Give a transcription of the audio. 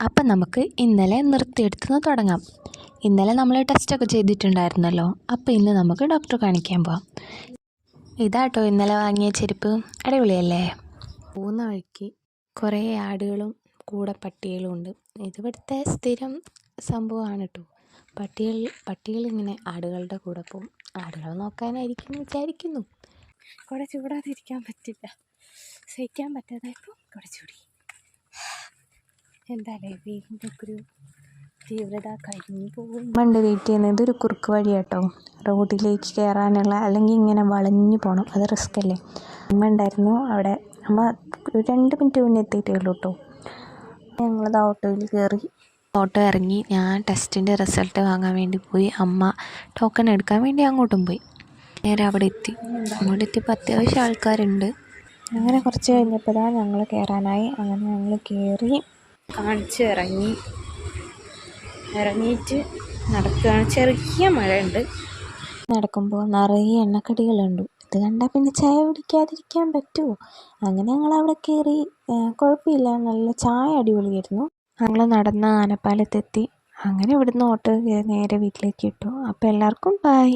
അപ്പം നമുക്ക് ഇന്നലെ നിർത്തിയെടുത്ത് തുടങ്ങാം. ഇന്നലെ നമ്മൾ ടെസ്റ്റൊക്കെ ചെയ്തിട്ടുണ്ടായിരുന്നല്ലോ. അപ്പോൾ ഇന്ന് നമുക്ക് ഡോക്ടറെ കാണിക്കാൻ പോവാം. ഇതാട്ടോ ഇന്നലെ വാങ്ങിയ ചെരുപ്പ്. അടിപൊളിയല്ലേ? പോകുന്ന വഴിക്ക് കുറേ ആടുകളും കൂടെ പട്ടികളും ഉണ്ട്. ഇത് ഇവിടുത്തെ സ്ഥിരം സംഭവമാണ് കേട്ടോ. പട്ടികളിങ്ങനെ ആടുകളുടെ കൂടെ പോകും. ആടുകൾ നോക്കാനായിരിക്കും വിചാരിക്കുന്നു. കുറെ ചൂടാതിരിക്കാൻ പറ്റില്ല, സഹിക്കാൻ പറ്റാതായപ്പോൾ കുറെ ചൂടി. എന്തായാലും വീടിൻ്റെ ഒരു തീവ്രത കഴിഞ്ഞു പോകും. പണ്ട് വെയിറ്റ് ചെയ്യുന്നത് ഒരു കുറുക്ക് വഴി കേട്ടോ. റോഡിലേക്ക് കയറാനുള്ള, അല്ലെങ്കിൽ ഇങ്ങനെ വളഞ്ഞു പോകണം, അത് റിസ്ക് അല്ലേ. അമ്മ ഉണ്ടായിരുന്നു അവിടെ. അമ്മ 2 മിനിറ്റ് മുന്നേ എത്തിയിട്ടേ ഉള്ളൂ കേട്ടോ. ഞങ്ങളത് ഓട്ടോയിൽ കയറി, ഓട്ടോ ഇറങ്ങി. ഞാൻ ടെസ്റ്റിൻ്റെ റിസൾട്ട് വാങ്ങാൻ വേണ്ടി പോയി. അമ്മ ടോക്കൺ എടുക്കാൻ വേണ്ടി അങ്ങോട്ടും പോയി. നേരെ അവിടെ എത്തി. അങ്ങോട്ട് എത്തിയപ്പോൾ അത്യാവശ്യം ആൾക്കാരുണ്ട്. അങ്ങനെ കുറച്ച് കഴിഞ്ഞപ്പോൾ ഞങ്ങൾ കയറാനായി. അങ്ങനെ ഞങ്ങൾ കയറി കാണിച്ച് ഇറങ്ങിയിട്ട് നടക്കുകയാണ്. ചെറിയ മഴയുണ്ട്. നടക്കുമ്പോൾ നിറയെ എണ്ണക്കടികളുണ്ട്. ഇത് കണ്ടാൽ പിന്നെ ചായ കുടിക്കാതിരിക്കാൻ പറ്റുമോ? അങ്ങനെ ഞങ്ങളവിടെ കയറി. കുഴപ്പമില്ല, നല്ല ചായ അടിപൊളിയായിരുന്നു. ഞങ്ങൾ നടന്ന് ആനപ്പാലത്തെത്തി. അങ്ങനെ ഇവിടുന്ന് ഓട്ടോ നേരെ വീട്ടിലേക്ക് ഇട്ടു. അപ്പോൾ എല്ലാവർക്കും ബൈ.